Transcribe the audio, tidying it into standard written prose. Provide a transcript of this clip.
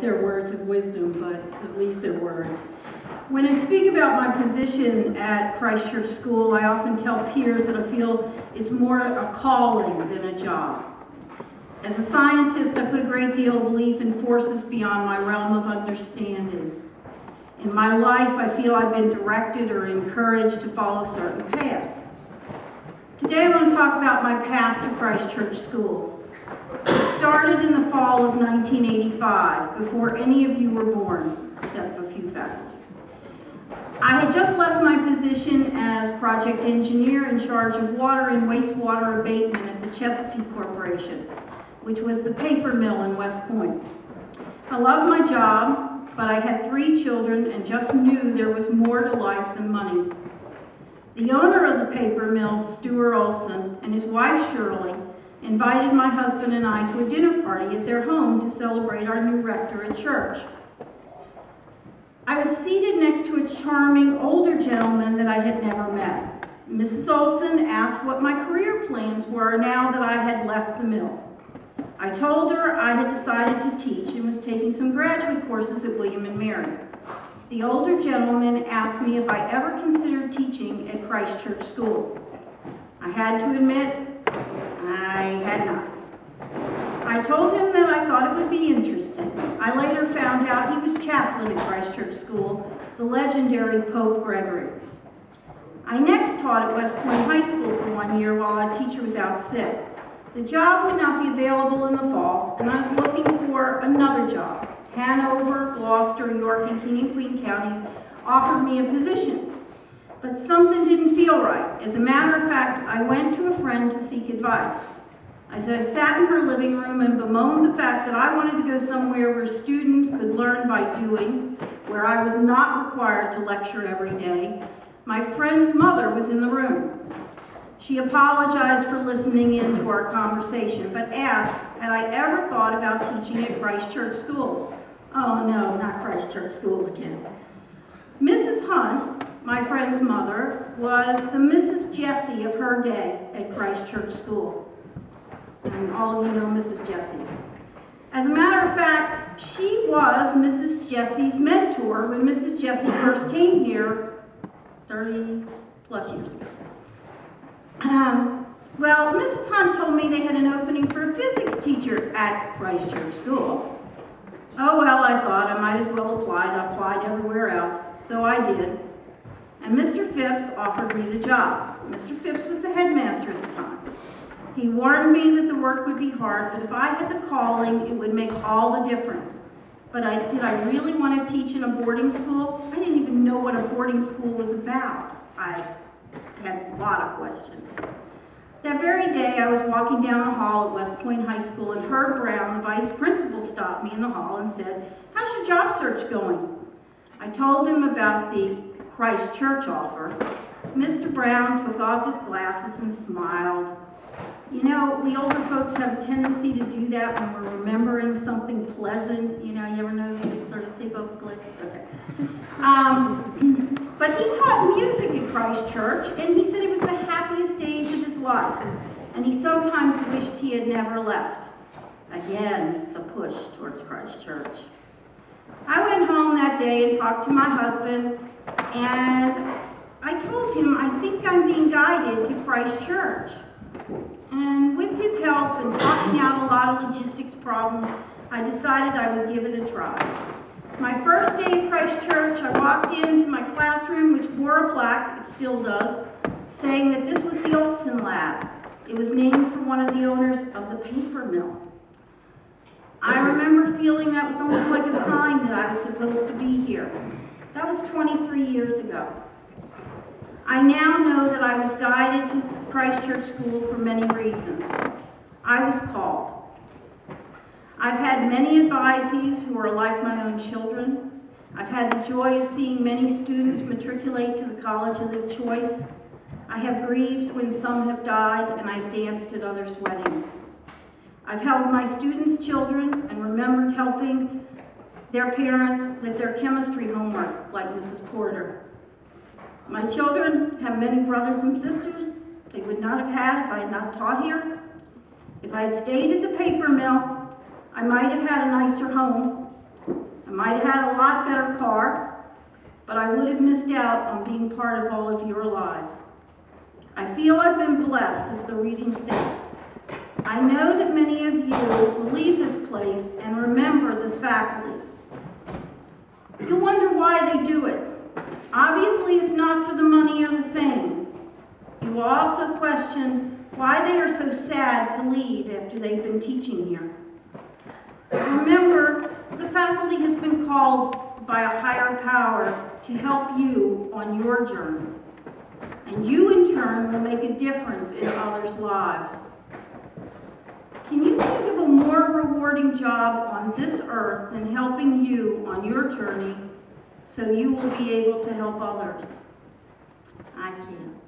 they're words of wisdom, but at least they're words. When I speak about my position at Christchurch School, I often tell peers that I feel it's more a calling than a job. As a scientist, I put a great deal of belief in forces beyond my realm of understanding. In my life, I feel I've been directed or encouraged to follow certain paths. Today I want to talk about my path to Christchurch School. It started in the fall of 1985, before any of you were born, except a few faculty. I had just left my position as project engineer in charge of water and wastewater abatement at the Chesapeake Corporation, which was the paper mill in West Point. I loved my job, but I had 3 children and just knew there was more to life than money. The owner of the paper mill, Stuart Olson, and his wife Shirley, invited my husband and I to a dinner party at their home to celebrate our new rector at church. I was seated next to a charming older gentleman that I had never met. Mrs. Olson asked what my career plans were now that I had left the mill. I told her I had decided to teach and was taking some graduate courses at William & Mary. The older gentleman asked me if I ever considered teaching at Christchurch School. I had to admit, I had not. I told him that I thought it would be interesting. I later found out he was chaplain at Christchurch School, the legendary Pope Gregory. I next taught at West Point High School for 1 year while our teacher was out sick. The job would not be available in the fall, and I was looking for another job. Hanover, Gloucester, York, and King and Queen counties offered me a position. But something didn't feel right. As a matter of fact, I went to a friend to seek advice. As I sat in her living room and bemoaned the fact that I wanted to go somewhere where students could learn by doing, where I was not required to lecture every day, my friend's mother was in the room. She apologized for listening in to our conversation, but asked, had I ever thought about teaching at Christchurch School? Oh no, not Christchurch School again. Mrs. Hunt, my friend's mother, was the Mrs. Jessie of her day at Christchurch School. And all of you know Mrs. Jessie. As a matter of fact, she was Mrs. Jessie's mentor when Mrs. Jessie first came here 30 plus years ago. Well, Mrs. Hunt told me they had an opening for a physics teacher at Christchurch School. Oh well, I thought I might as well apply. I applied everywhere else, so I did. And Mr. Phipps offered me the job. Mr. Phipps was the headmaster at the time. He warned me that the work would be hard, but if I had the calling, it would make all the difference. But did I really want to teach in a boarding school? I didn't even know what a boarding school was about. I had a lot of questions. That very day, I was walking down the hall at West Point High School, and Herb Brown, the vice principal, stopped me in the hall and said, "How's your job search going?" I told him about the Christchurch offer. Mr. Brown took off his glasses and smiled. You know, we older folks have a tendency to do that when we're remembering something pleasant. You know, you ever know you sort of take off the glasses? Okay. But he taught music at Christchurch, and he said it was the happiest days of his life. And he sometimes wished he had never left. Again, the push towards Christchurch. I went home that day and talked to my husband, and I told him I think I'm being guided to Christchurch. And with his help and talking out a lot of logistics problems, I decided I would give it a try. My first day at Christchurch, I walked into my classroom, which bore a plaque, it still does, saying that this was the Olson Lab. It was named for one of the owners of the paper mill. I remember feeling that was almost like a sign that I was supposed to be here. That was 23 years ago. I now know that I was guided to Christchurch School for many reasons. I was called. I've had many advisees who are like my own children. I've had the joy of seeing many students matriculate to the college of their choice. I have grieved when some have died, and I've danced at others' weddings. I've held my students' children and remembered helping their parents with their chemistry homework, like Mrs. Porter. My children have many brothers and sisters they would not have had if I had not taught here. If I had stayed at the paper mill, I might have had a nicer home. might have had a lot better car, but I would have missed out on being part of all of your lives. I feel I've been blessed, as the reading states. I know that many of you will leave this place and remember this faculty. You wonder why they do it. Obviously, it's not for the money or the fame. You will also question why they are so sad to leave after they've been teaching here. Remember, the faculty has been called by a higher power to help you on your journey. And you, in turn, will make a difference in others' lives. Can you think of a more rewarding job on this earth than helping you on your journey so you will be able to help others? I can't.